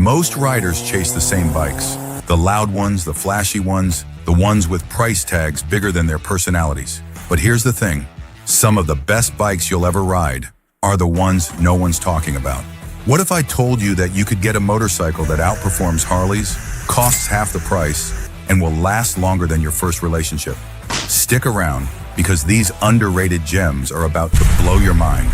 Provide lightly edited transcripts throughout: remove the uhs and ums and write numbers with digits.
Most riders chase the same bikes. The loud ones, the flashy ones, the ones with price tags bigger than their personalities. But here's the thing. Some of the best bikes you'll ever ride are the ones no one's talking about. What if I told you that you could get a motorcycle that outperforms Harley's, costs half the price, and will last longer than your first relationship? Stick around, because these underrated gems are about to blow your mind.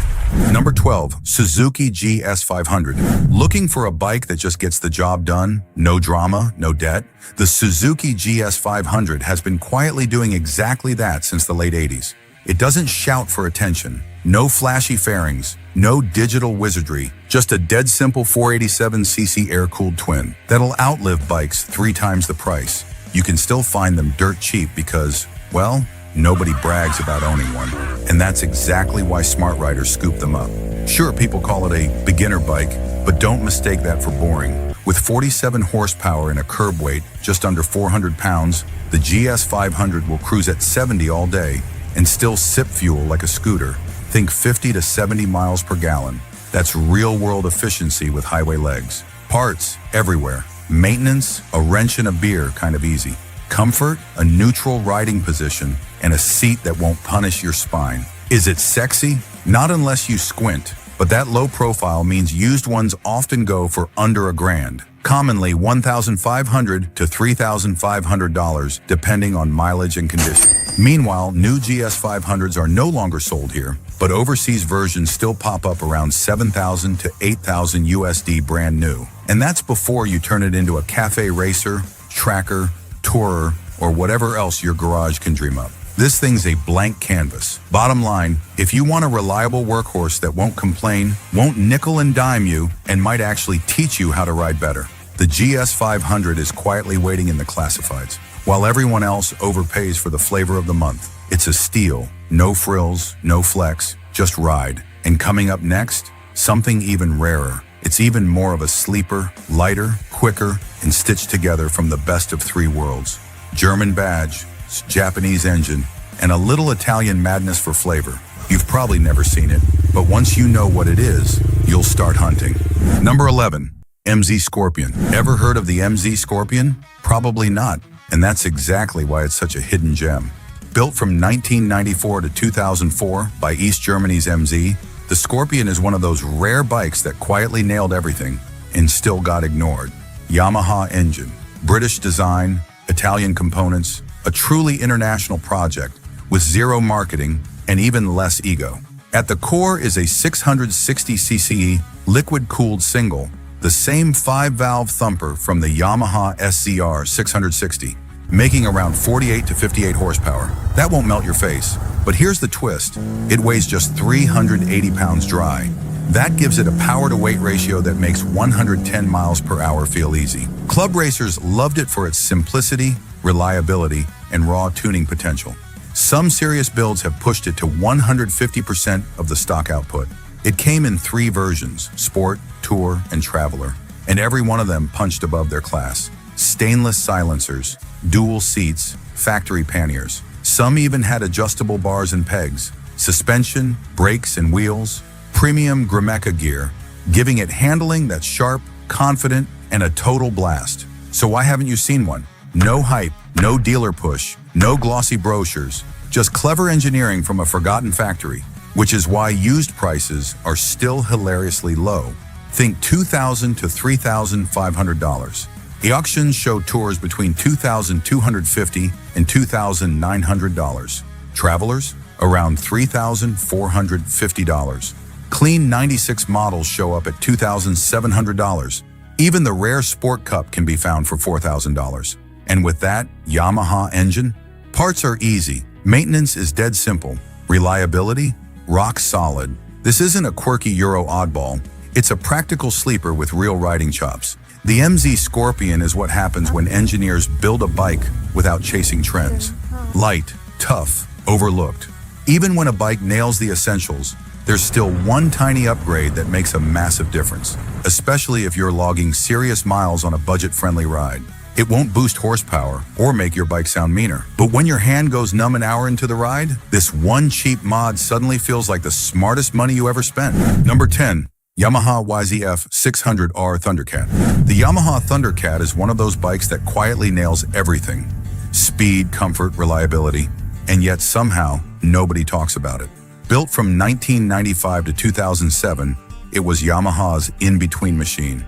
Number 12, Suzuki GS500. Looking for a bike that just gets the job done? No drama, no debt? The Suzuki GS500 has been quietly doing exactly that since the late 80s. It doesn't shout for attention. No flashy fairings, no digital wizardry, just a dead simple 487cc air-cooled twin that'll outlive bikes 3 times the price. You can still find them dirt cheap because, well, nobody brags about owning one. And that's exactly why smart riders scoop them up. Sure, people call it a beginner bike, but don't mistake that for boring. With 47 horsepower and a curb weight just under 400 pounds, the GS500 will cruise at 70 all day and still sip fuel like a scooter. Think 50 to 70 miles per gallon. That's real-world efficiency with highway legs. Parts everywhere. Maintenance, a wrench in a beer, kind of easy. Comfort, a neutral riding position, and a seat that won't punish your spine. Is it sexy? Not unless you squint, but that low profile means used ones often go for under $1,000, commonly $1,500 to $3,500 depending on mileage and condition. Meanwhile, new GS500s are no longer sold here, but overseas versions still pop up around $7,000 to $8,000 USD brand new. And that's before you turn it into a cafe racer, tracker, tourer, or whatever else your garage can dream up. This thing's a blank canvas. Bottom line, if you want a reliable workhorse that won't complain, won't nickel and dime you, and might actually teach you how to ride better, the GS500 is quietly waiting in the classifieds. While everyone else overpays for the flavor of the month, it's a steal. No frills, no flex, just ride. And coming up next, something even rarer. It's even more of a sleeper, lighter, quicker, and stitched together from the best of 3 worlds. German badge, Japanese engine, and a little Italian madness for flavor. You've probably never seen it, but once you know what it is, you'll start hunting. Number 11, MZ Scorpion. Ever heard of the MZ Scorpion? Probably not, and that's exactly why it's such a hidden gem. Built from 1994 to 2004 by East Germany's MZ, the Scorpion is one of those rare bikes that quietly nailed everything and still got ignored. Yamaha engine, British design, Italian components, a truly international project with zero marketing and even less ego. At the core is a 660cc liquid-cooled single, the same 5-valve thumper from the Yamaha SCR 660, making around 48 to 58 horsepower. That won't melt your face, but here's the twist. It weighs just 380 pounds dry. That gives it a power-to-weight ratio that makes 110 miles per hour feel easy. Club racers loved it for its simplicity, reliability, and raw tuning potential. Some serious builds have pushed it to 150% of the stock output. It came in 3 versions, Sport, Tour, and Traveler, and every one of them punched above their class. Stainless silencers, dual seats, factory panniers. Some even had adjustable bars and pegs, suspension, brakes, and wheels, premium Grimeca gear, giving it handling that's sharp, confident, and a total blast. So why haven't you seen one? No hype, no dealer push, no glossy brochures, just clever engineering from a forgotten factory, which is why used prices are still hilariously low. Think $2,000 to $3,500. The auctions show tours between $2,250 and $2,900. Travelers, around $3,450. Clean 96 models show up at $2,700. Even the rare Sport Cup can be found for $4,000. And with that Yamaha engine, parts are easy. Maintenance is dead simple. Reliability, rock solid. This isn't a quirky Euro oddball. It's a practical sleeper with real riding chops. The MZ Scorpion is what happens when engineers build a bike without chasing trends. Light, tough, overlooked. Even when a bike nails the essentials, there's still one tiny upgrade that makes a massive difference, especially if you're logging serious miles on a budget-friendly ride. It won't boost horsepower or make your bike sound meaner. But when your hand goes numb an hour into the ride, this one cheap mod suddenly feels like the smartest money you ever spent. Number 10. Yamaha YZF 600R Thundercat. The Yamaha Thundercat is one of those bikes that quietly nails everything. Speed, comfort, reliability, and yet somehow nobody talks about it. Built from 1995 to 2007, it was Yamaha's in-between machine.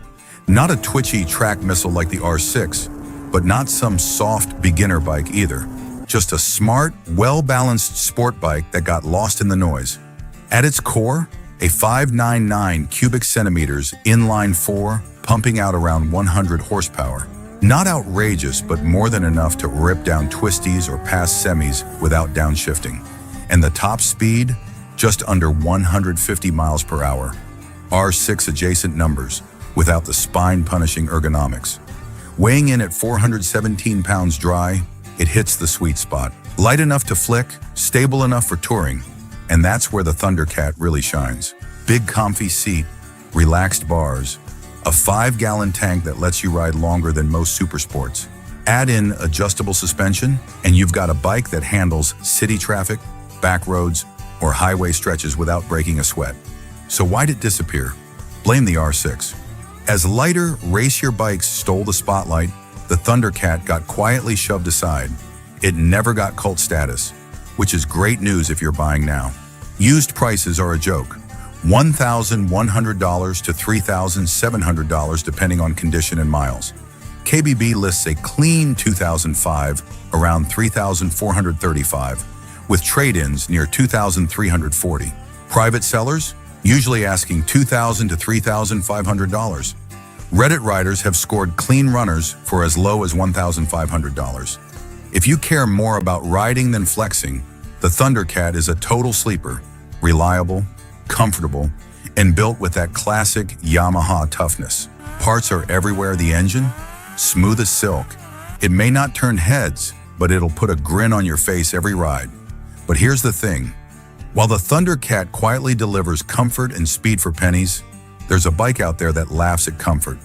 Not a twitchy track missile like the R6, but not some soft beginner bike either. Just a smart, well-balanced sport bike that got lost in the noise. At its core, a 599 cubic centimeters inline 4 pumping out around 100 horsepower. Not outrageous, but more than enough to rip down twisties or pass semis without downshifting. And the top speed, just under 150 miles per hour. R6 adjacent numbers, without the spine-punishing ergonomics. Weighing in at 417 pounds dry, it hits the sweet spot. Light enough to flick, stable enough for touring, and that's where the Thundercat really shines. Big comfy seat, relaxed bars, a 5-gallon tank that lets you ride longer than most super sports. Add in adjustable suspension, and you've got a bike that handles city traffic, back roads, or highway stretches without breaking a sweat. So why'd it disappear? Blame the R6. As lighter, racier bikes stole the spotlight, the Thundercat got quietly shoved aside. It never got cult status, which is great news if you're buying now. Used prices are a joke. $1,100 to $3,700 depending on condition and miles. KBB lists a clean 2005 around $3,435, with trade-ins near $2,340. Private sellers usually asking $2,000 to $3,500. Reddit riders have scored clean runners for as low as $1,500. If you care more about riding than flexing, the Thundercat is a total sleeper, reliable, comfortable, and built with that classic Yamaha toughness. Parts are everywhere. The engine, smooth as silk. It may not turn heads, but it'll put a grin on your face every ride. But here's the thing. While the Thundercat quietly delivers comfort and speed for pennies, there's a bike out there that laughs at comfort.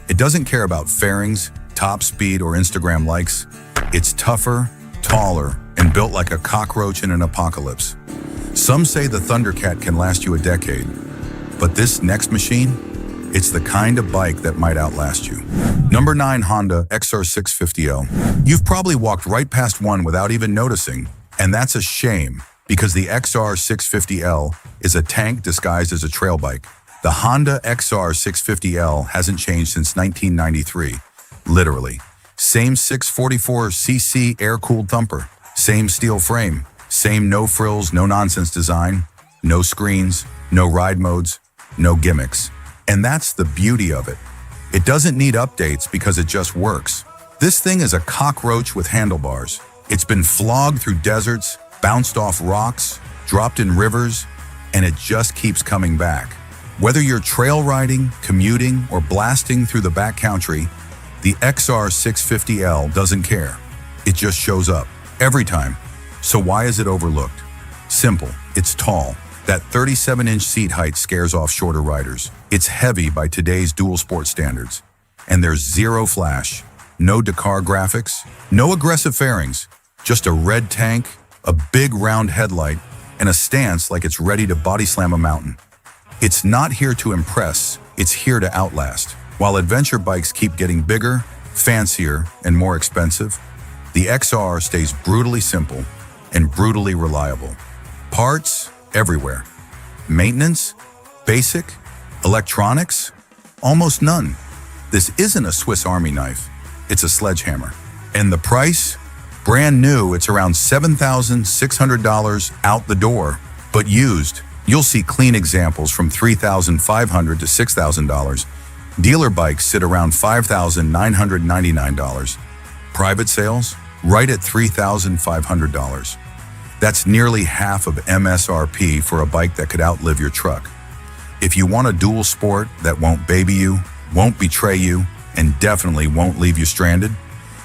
It doesn't care about fairings, top speed, or Instagram likes. It's tougher, taller, and built like a cockroach in an apocalypse. Some say the Thundercat can last you a decade, but this next machine, it's the kind of bike that might outlast you. Number 9, Honda XR650L. You've probably walked right past one without even noticing, and that's a shame, because the XR650L is a tank disguised as a trail bike. The Honda XR650L hasn't changed since 1993, literally. Same 644cc air-cooled thumper, same steel frame, same no-frills, no-nonsense design, no screens, no ride modes, no gimmicks. And that's the beauty of it. It doesn't need updates because it just works. This thing is a cockroach with handlebars. It's been flogged through deserts, bounced off rocks, dropped in rivers, and it just keeps coming back. Whether you're trail riding, commuting, or blasting through the backcountry, the XR650L doesn't care. It just shows up, every time. So why is it overlooked? Simple, it's tall. That 37-inch seat height scares off shorter riders. It's heavy by today's dual sport standards. And there's zero flash, no Dakar graphics, no aggressive fairings, just a red tank, a big round headlight, and a stance like it's ready to body slam a mountain. It's not here to impress, it's here to outlast. While adventure bikes keep getting bigger, fancier, and more expensive, the XR stays brutally simple and brutally reliable. Parts everywhere. Maintenance, basic, electronics, almost none. This isn't a Swiss Army knife, it's a sledgehammer. And the price? Brand new, it's around $7,600 out the door, but used, you'll see clean examples from $3,500 to $6,000. Dealer bikes sit around $5,999. Private sales, right at $3,500. That's nearly half of MSRP for a bike that could outlive your truck. If you want a dual sport that won't baby you, won't betray you, and definitely won't leave you stranded,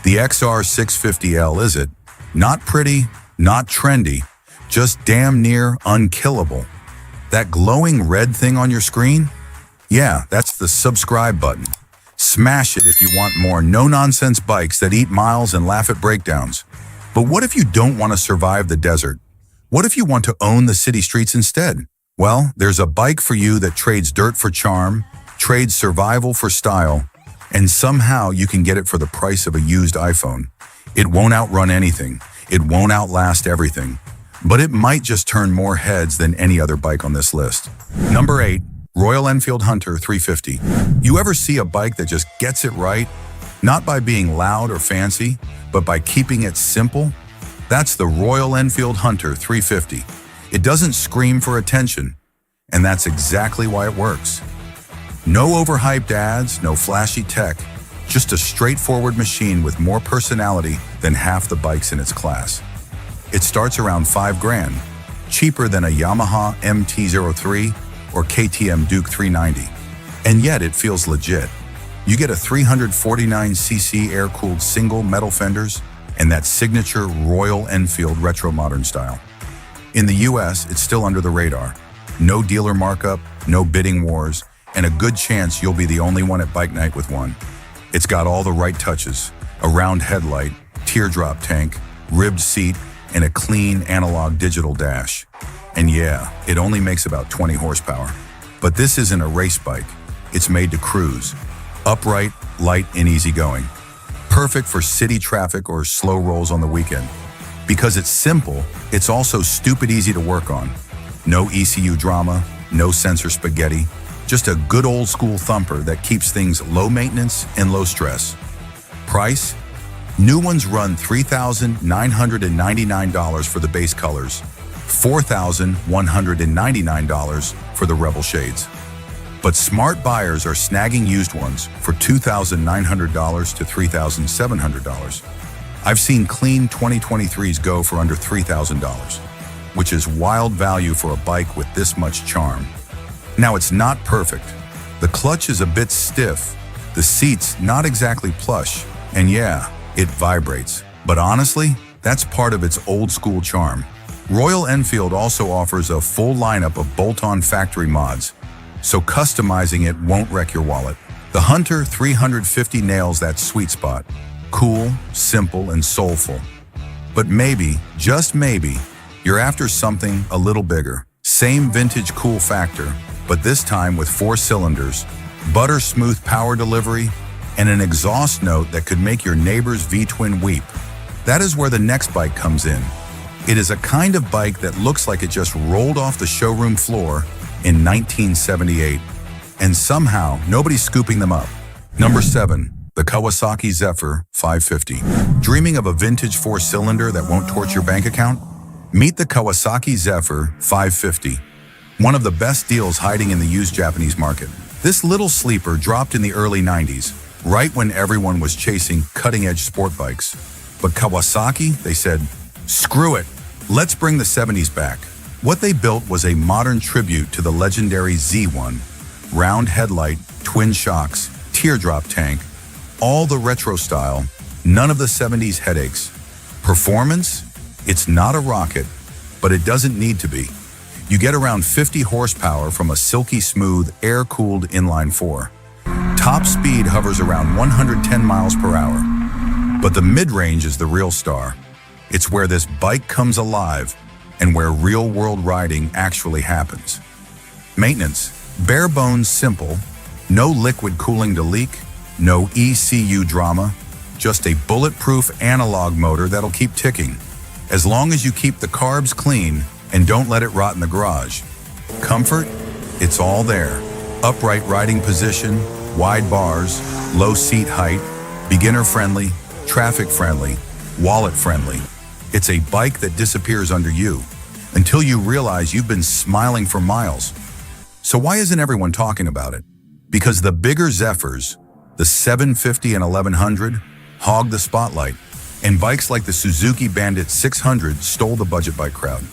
the XR650L is it. Not pretty, not trendy, just damn near unkillable. That glowing red thing on your screen? Yeah, that's the subscribe button. Smash it if you want more no-nonsense bikes that eat miles and laugh at breakdowns. But what if you don't want to survive the desert? What if you want to own the city streets instead? Well, there's a bike for you that trades dirt for charm, trades survival for style, and somehow you can get it for the price of a used iPhone. It won't outrun anything. It won't outlast everything. But it might just turn more heads than any other bike on this list. Number 8, Royal Enfield Hunter 350. You ever see a bike that just gets it right? Not by being loud or fancy, but by keeping it simple? That's the Royal Enfield Hunter 350. It doesn't scream for attention, and that's exactly why it works. No overhyped ads, no flashy tech, just a straightforward machine with more personality than half the bikes in its class. It starts around $5,000, cheaper than a Yamaha MT-03 or KTM Duke 390. And yet it feels legit. You get a 349cc air-cooled single metal fenders and that signature Royal Enfield retro modern style. In the US, it's still under the radar. No dealer markup, no bidding wars, and a good chance you'll be the only one at bike night with one. It's got all the right touches: a round headlight, teardrop tank, ribbed seat, and a clean analog digital dash. And yeah, it only makes about 20 horsepower. But this isn't a race bike. It's made to cruise. Upright, light, and easygoing. Perfect for city traffic or slow rolls on the weekend. Because it's simple, it's also stupid easy to work on. No ECU drama, no sensor spaghetti, just a good old school thumper that keeps things low maintenance and low stress. Price? New ones run $3,999 for the base colors, $4,199 for the Rebel shades. But smart buyers are snagging used ones for $2,900 to $3,700. I've seen clean 2023s go for under $3,000, which is wild value for a bike with this much charm. Now, it's not perfect. The clutch is a bit stiff, the seat's not exactly plush, and yeah, it vibrates. But honestly, that's part of its old school charm. Royal Enfield also offers a full lineup of bolt-on factory mods, so customizing it won't wreck your wallet. The Hunter 350 nails that sweet spot. Cool, simple, and soulful. But maybe, just maybe, you're after something a little bigger. Same vintage cool factor, but this time with 4 cylinders, butter-smooth power delivery, and an exhaust note that could make your neighbor's V-twin weep. That is where the next bike comes in. It is a kind of bike that looks like it just rolled off the showroom floor in 1978, and somehow nobody's scooping them up. Number 7, the Kawasaki Zephyr 550. Dreaming of a vintage 4-cylinder that won't torch your bank account? Meet the Kawasaki Zephyr 550. One of the best deals hiding in the used Japanese market. This little sleeper dropped in the early 90s, right when everyone was chasing cutting-edge sport bikes. But Kawasaki, they said, screw it, let's bring the 70s back. What they built was a modern tribute to the legendary Z1. Round headlight, twin shocks, teardrop tank, all the retro style, none of the 70s headaches. Performance? It's not a rocket, but it doesn't need to be. You get around 50 horsepower from a silky smooth, air-cooled inline-4. Top speed hovers around 110 miles per hour. But the mid-range is the real star. It's where this bike comes alive and where real-world riding actually happens. Maintenance, bare bones simple, no liquid cooling to leak, no ECU drama, just a bulletproof analog motor that'll keep ticking, as long as you keep the carbs clean and don't let it rot in the garage. Comfort? It's all there. Upright riding position, wide bars, low seat height, beginner-friendly, traffic-friendly, wallet-friendly. It's a bike that disappears under you until you realize you've been smiling for miles. So why isn't everyone talking about it? Because the bigger Zephyrs, the 750 and 1100, hog the spotlight, and bikes like the Suzuki Bandit 600 stole the budget bike crowd.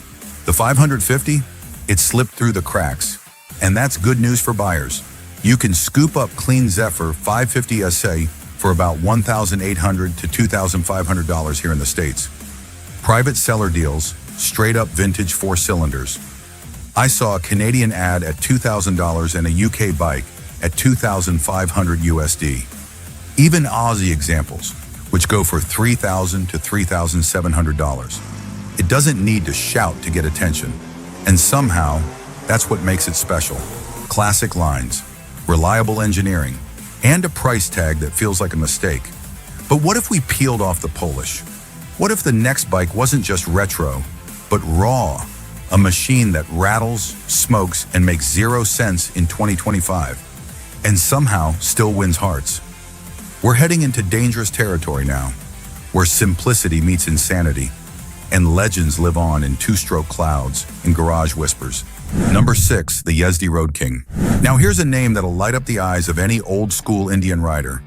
The 550, it slipped through the cracks, and that's good news for buyers. You can scoop up clean Zephyr 550 SA for about $1,800 to $2,500 here in the States. Private seller deals, straight up vintage 4-cylinders. I saw a Canadian ad at $2,000 and a UK bike at $2,500 USD. Even Aussie examples, which go for $3,000 to $3,700. It doesn't need to shout to get attention. And somehow, That's what makes it special. Classic lines, reliable engineering, and a price tag that feels like a mistake. But what if we peeled off the polish? What if the next bike wasn't just retro, but raw? A machine that rattles, smokes, and makes 0 cents in 2025, and somehow still wins hearts. We're heading into dangerous territory now, where simplicity meets insanity, and legends live on in two-stroke clouds and garage whispers. Number 6, the Yezdi Road King. Now here's a name that'll light up the eyes of any old-school Indian rider.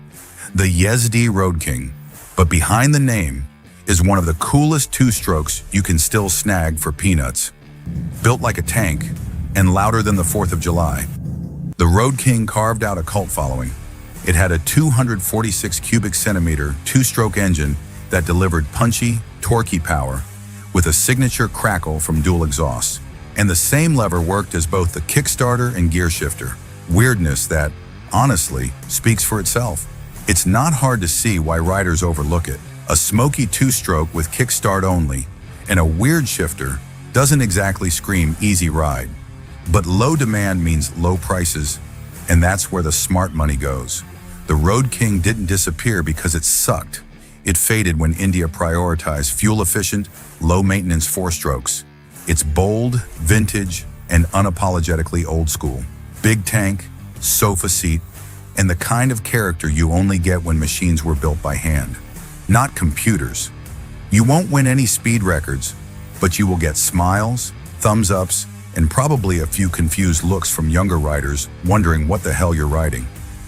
The Yezdi Road King. But behind the name is one of the coolest two-strokes you can still snag for peanuts. Built like a tank and louder than the 4th of July, the Road King carved out a cult following. It had a 246 cubic centimeter two-stroke engine that delivered punchy, torquey power with a signature crackle from dual exhausts. And the same lever worked as both the kickstarter and gear shifter. Weirdness that, honestly, speaks for itself. It's not hard to see why riders overlook it. A smoky two-stroke with kickstart only and a weird shifter doesn't exactly scream easy ride. But low demand means low prices, and that's where the smart money goes. The Road King didn't disappear because it sucked. It faded when India prioritized fuel-efficient, low-maintenance four-strokes. It's bold, vintage, and unapologetically old school. Big tank, sofa seat, and the kind of character you only get when machines were built by hand, not computers. You won't win any speed records, but you will get smiles, thumbs ups, and probably a few confused looks from younger riders wondering what the hell you're riding.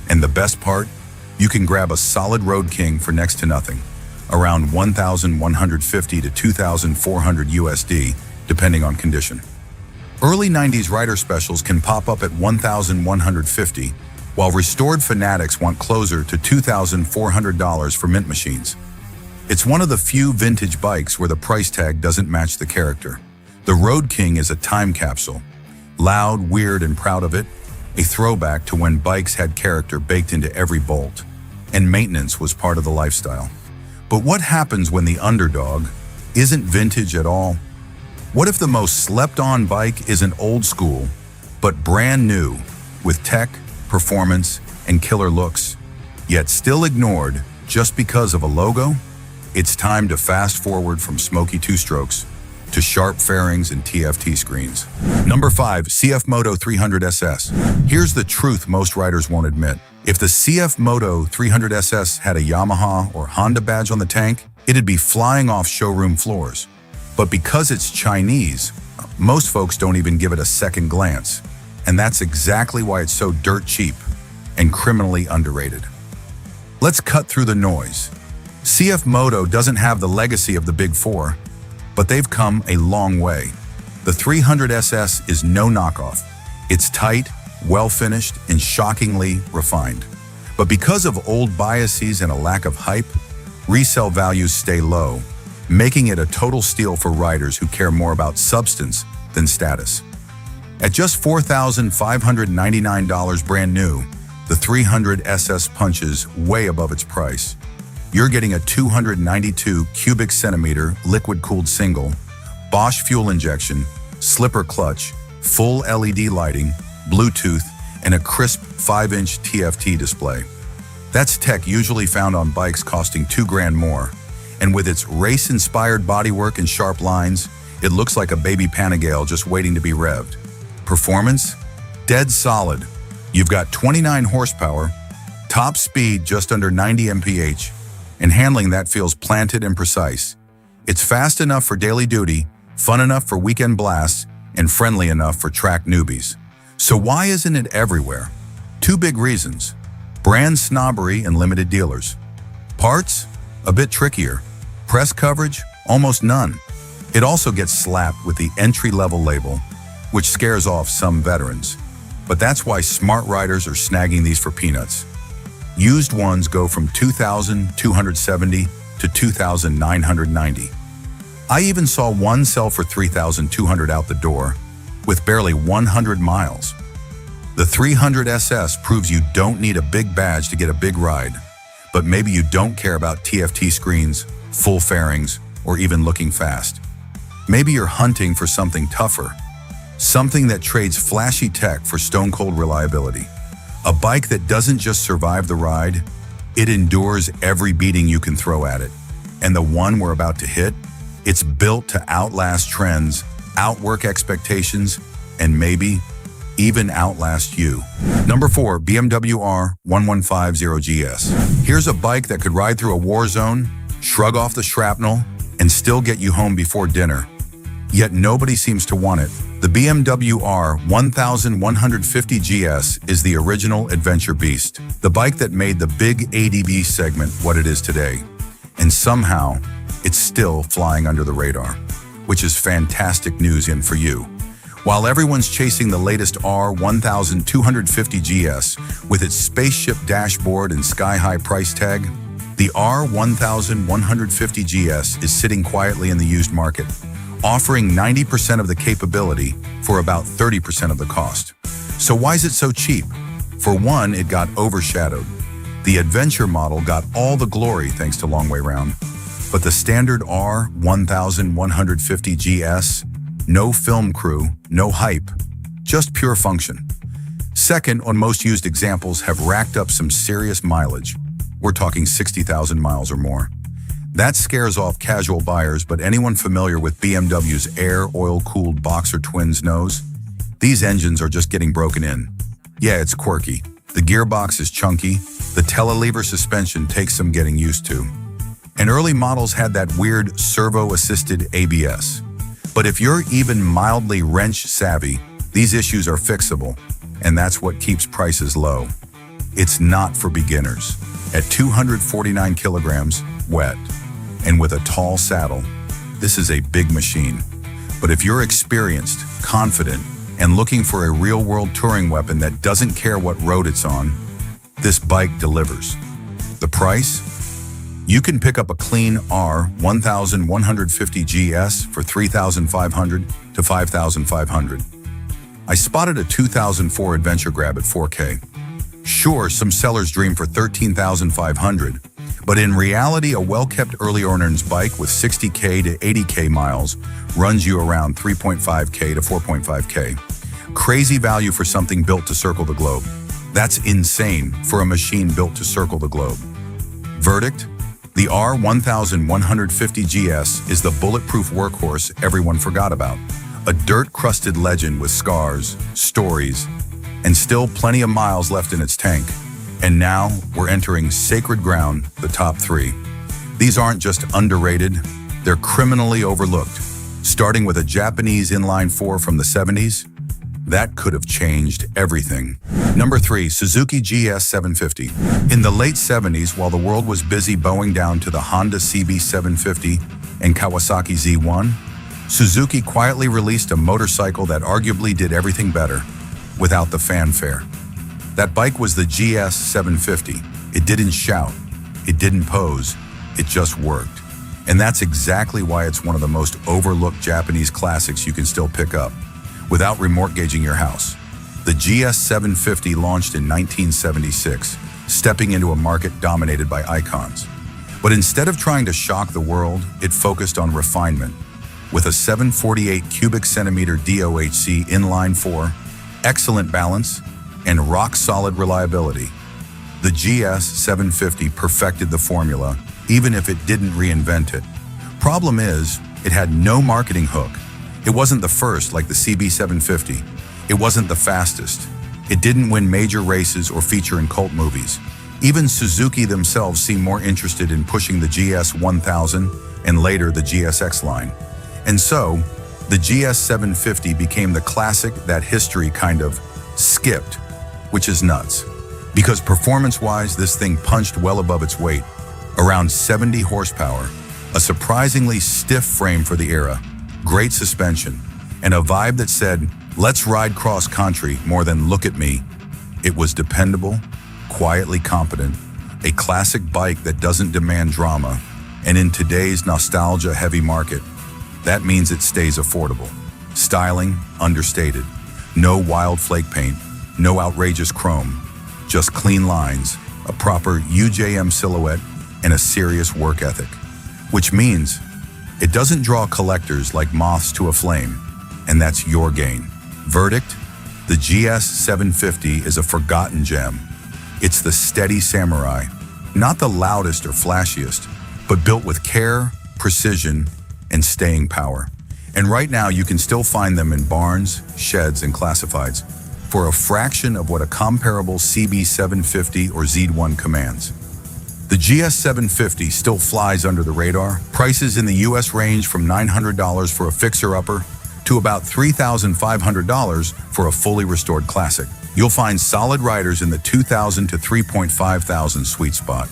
And the best part? You can grab a solid Road King for next to nothing, around 1,150 to 2,400 USD, depending on condition. Early 90s rider specials can pop up at 1,150, while restored fanatics want closer to $2,400 for mint machines. It's one of the few vintage bikes where the price tag doesn't match the character. The Road King is a time capsule. Loud, weird, and proud of it, a throwback to when bikes had character baked into every bolt, and maintenance was part of the lifestyle. But what happens when the underdog isn't vintage at all? What if the most slept-on bike isn't old school, but brand new, with tech, performance, and killer looks, yet still ignored just because of a logo? It's time to fast forward from smoky two-strokes to sharp fairings and TFT screens. Number 5, CF Moto 300 SS. Here's the truth most riders won't admit. If the CF Moto 300 SS had a Yamaha or Honda badge on the tank, it'd be flying off showroom floors. But because it's Chinese, most folks don't even give it a second glance. And that's exactly why it's so dirt cheap and criminally underrated. Let's cut through the noise. CF Moto doesn't have the legacy of the Big Four, but they've come a long way. The 300 SS is no knockoff. It's tight, well-finished, and shockingly refined. But because of old biases and a lack of hype, resale values stay low, making it a total steal for riders who care more about substance than status. At just $4,599 brand new, the 300 SS punches way above its price. You're getting a 292 cubic centimeter liquid-cooled single, Bosch fuel injection, slipper clutch, full LED lighting, Bluetooth, and a crisp 5-inch TFT display. That's tech usually found on bikes costing $2,000 more, and with its race-inspired bodywork and sharp lines, it looks like a baby Panigale just waiting to be revved. Performance? Dead solid. You've got 29 horsepower, top speed just under 90 mph, and handling that feels planted and precise. It's fast enough for daily duty, fun enough for weekend blasts, and friendly enough for track newbies. So why isn't it everywhere? 2 big reasons. Brand snobbery and limited dealers. Parts? A bit trickier. Press coverage? Almost none. It also gets slapped with the entry-level label, which scares off some veterans. But that's why smart riders are snagging these for peanuts. Used ones go from $2,270 to $2,990. I even saw one sell for $3,200 out the door, with barely 100 miles. The 300 SS proves you don't need a big badge to get a big ride, but maybe you don't care about TFT screens, full fairings, or even looking fast. Maybe you're hunting for something tougher, Something that trades flashy tech for stone-cold reliability. A bike that doesn't just survive the ride, it endures every beating you can throw at it. And the one we're about to hit, it's built to outlast trends, outwork expectations, and maybe even outlast you. Number 4, BMW R1150GS. Here's a bike that could ride through a war zone, shrug off the shrapnel, and still get you home before dinner. Yet nobody seems to want it. The BMW R1150GS is the original adventure beast, the bike that made the big ADV segment what it is today. And somehow, it's still flying under the radar, which is fantastic news for you. While everyone's chasing the latest R1250GS with its spaceship dashboard and sky-high price tag, the R1150GS is sitting quietly in the used market, offering 90% of the capability for about 30% of the cost. So why is it so cheap? For one, it got overshadowed. The adventure model got all the glory thanks to Long Way Round. But the standard R1150GS, no film crew, no hype, just pure function. Second, on most used examples have racked up some serious mileage. We're talking 60,000 miles or more. That scares off casual buyers, but anyone familiar with BMW's Air oil-cooled Boxer twins knows these engines are just getting broken in. Yeah, it's quirky. The gearbox is chunky. The telelever suspension takes some getting used to. And early models had that weird servo-assisted ABS. But if you're even mildly wrench-savvy, these issues are fixable, and that's what keeps prices low. It's not for beginners. At 249 kilograms, wet, and with a tall saddle, this is a big machine. But if you're experienced, confident, and looking for a real-world touring weapon that doesn't care what road it's on, this bike delivers. The price? You can pick up a clean R1150GS for $3,500 to $5,500. I spotted a 2004 Adventure Grab at 4K. Sure, some sellers dream for $13,500, but in reality, a well-kept early owner's bike with 60K to 80K miles runs you around 3.5K to 4.5K. Crazy value for something built to circle the globe. That's insane for a machine built to circle the globe. Verdict? The R1150GS is the bulletproof workhorse everyone forgot about. A dirt-crusted legend with scars, stories, and still plenty of miles left in its tank. And now we're entering sacred ground, the top 3. These aren't just underrated, they're criminally overlooked. Starting with a Japanese inline-4 from the 70s, that could have changed everything. Number 3, Suzuki GS750. In the late 70s, while the world was busy bowing down to the Honda CB750 and Kawasaki Z1, Suzuki quietly released a motorcycle that arguably did everything better, without the fanfare. That bike was the GS750. It didn't shout, it didn't pose, it just worked. And that's exactly why it's one of the most overlooked Japanese classics you can still pick up, without remortgaging your house. The GS750 launched in 1976, stepping into a market dominated by icons. But instead of trying to shock the world, it focused on refinement. With a 748 cubic centimeter DOHC inline-4, excellent balance, and rock-solid reliability, the GS750 perfected the formula, even if it didn't reinvent it. Problem is, it had no marketing hook. It wasn't the first like the CB750. It wasn't the fastest. It didn't win major races or feature in cult movies. Even Suzuki themselves seemed more interested in pushing the GS1000 and later the GSX line. And so, the GS750 became the classic that history kind of skipped, which is nuts. Because performance-wise, this thing punched well above its weight, around 70 horsepower, a surprisingly stiff frame for the era, great suspension, and a vibe that said, let's ride cross-country more than look at me. It was dependable, quietly competent, a classic bike that doesn't demand drama, and in today's nostalgia-heavy market, that means it stays affordable. Styling, understated. No wild flake paint, no outrageous chrome, just clean lines, a proper UJM silhouette, and a serious work ethic. Which means it doesn't draw collectors like moths to a flame, and that's your gain. Verdict: the GS 750 is a forgotten gem. It's the steady samurai, not the loudest or flashiest, but built with care, precision, and staying power. And right now you can still find them in barns, sheds, and classifieds for a fraction of what a comparable CB 750 or Z1 commands. The GS 750 still flies under the radar. Prices in the US range from $900 for a fixer-upper to about $3,500 for a fully restored classic. You'll find solid riders in the $2,000 to $3,500 sweet spot.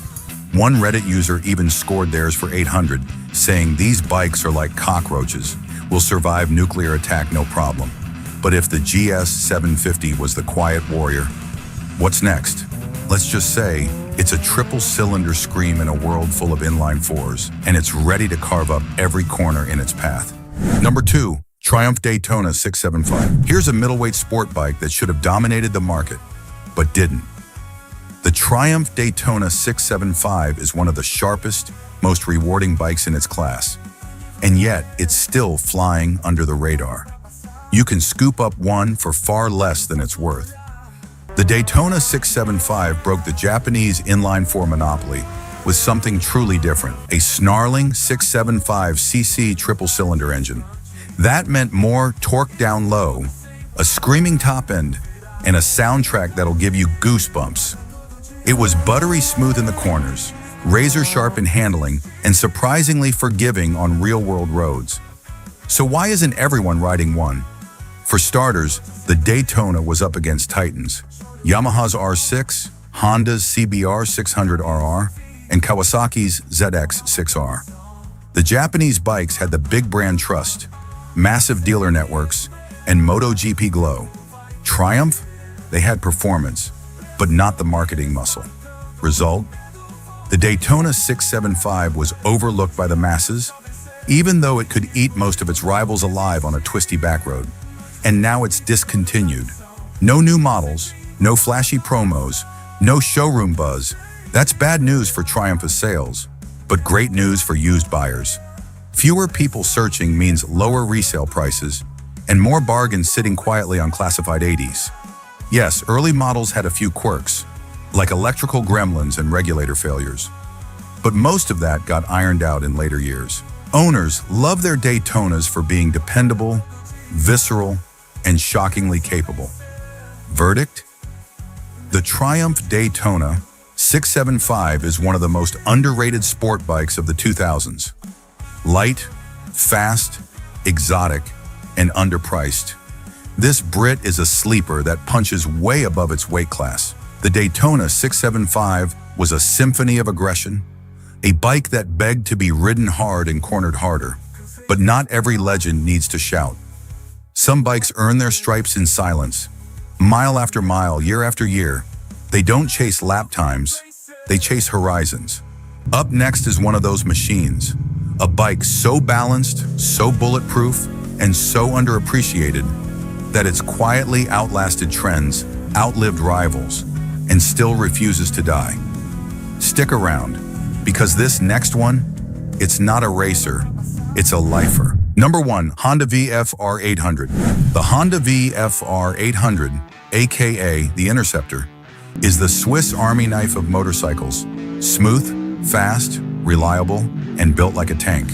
One Reddit user even scored theirs for $800, saying these bikes are like cockroaches, will survive nuclear attack no problem. But if the GS 750 was the quiet warrior, what's next? Let's just say it's a triple-cylinder scream in a world full of inline fours, and it's ready to carve up every corner in its path. Number 2. Triumph Daytona 675. Here's a middleweight sport bike that should have dominated the market, but didn't. The Triumph Daytona 675 is one of the sharpest, most rewarding bikes in its class, and yet it's still flying under the radar. You can scoop up one for far less than it's worth. The Daytona 675 broke the Japanese inline-four monopoly with something truly different, a snarling 675cc triple-cylinder engine. That meant more torque down low, a screaming top end, and a soundtrack that'll give you goosebumps. It was buttery smooth in the corners, razor sharp in handling, and surprisingly forgiving on real-world roads. So why isn't everyone riding one? For starters, the Daytona was up against titans: Yamaha's R6, Honda's CBR 600RR, and Kawasaki's ZX6R. The Japanese bikes had the big brand trust, massive dealer networks, and MotoGP glow. Triumph? They had performance, but not the marketing muscle. Result? The Daytona 675 was overlooked by the masses, even though it could eat most of its rivals alive on a twisty back road. And now it's discontinued. No new models, no flashy promos, no showroom buzz. That's bad news for Triumph's sales, but great news for used buyers. Fewer people searching means lower resale prices and more bargains sitting quietly on classified 80s. Yes, early models had a few quirks, like electrical gremlins and regulator failures, but most of that got ironed out in later years. Owners love their Daytonas for being dependable, visceral, and shockingly capable. Verdict? The Triumph Daytona 675 is one of the most underrated sport bikes of the 2000s. Light, fast, exotic, and underpriced. This Brit is a sleeper that punches way above its weight class. The Daytona 675 was a symphony of aggression, a bike that begged to be ridden hard and cornered harder. But not every legend needs to shout. Some bikes earn their stripes in silence, mile after mile, year after year. They don't chase lap times, they chase horizons. Up next is one of those machines, a bike so balanced, so bulletproof, and so underappreciated that it's quietly outlasted trends, outlived rivals, and still refuses to die. Stick around, because this next one, it's not a racer, it's a lifer. Number 1, Honda VFR 800. The Honda VFR 800, aka the Interceptor, is the Swiss Army knife of motorcycles. Smooth, fast, reliable, and built like a tank.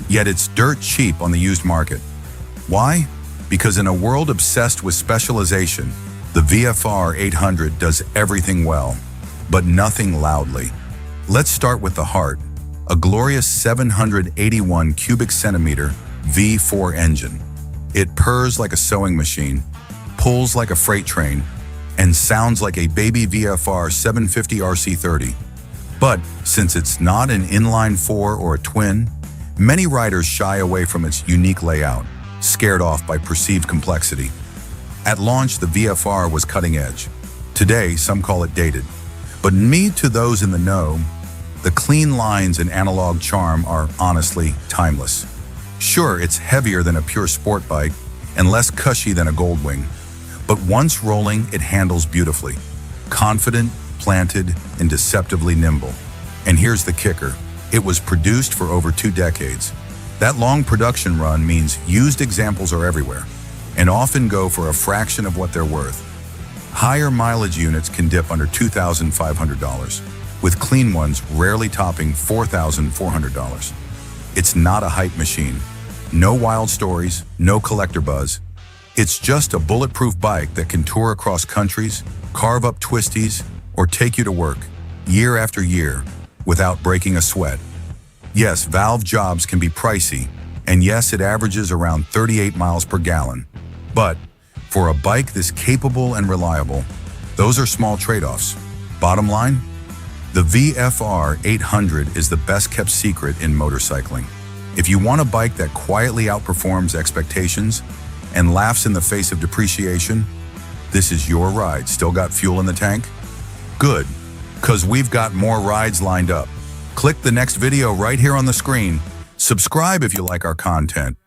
Yet it's dirt cheap on the used market. Why? Because in a world obsessed with specialization, the VFR 800 does everything well, but nothing loudly. Let's start with the heart, a glorious 781 cubic centimeter V4 engine. It purrs like a sewing machine, pulls like a freight train, and sounds like a baby VFR 750 RC30. But since it's not an inline-four or a twin, many riders shy away from its unique layout, scared off by perceived complexity. At launch, the VFR was cutting edge. Today, some call it dated. But me, to those in the know, the clean lines and analog charm are honestly timeless. Sure, it's heavier than a pure sport bike and less cushy than a Goldwing, but once rolling, it handles beautifully. Confident, planted, and deceptively nimble. And here's the kicker. It was produced for over 2 decades. That long production run means used examples are everywhere. and often go for a fraction of what they're worth. Higher mileage units can dip under $2,500, with clean ones rarely topping $4,400. It's not a hype machine. No wild stories, no collector buzz. It's just a bulletproof bike that can tour across countries, carve up twisties, or take you to work, year after year, without breaking a sweat. Yes, valve jobs can be pricey, and yes, it averages around 38 miles per gallon. But for a bike this capable and reliable, those are small trade-offs. Bottom line, the VFR 800 is the best kept secret in motorcycling. If you want a bike that quietly outperforms expectations and laughs in the face of depreciation, this is your ride. Still got fuel in the tank? Good, because we've got more rides lined up. Click the next video right here on the screen. Subscribe if you like our content.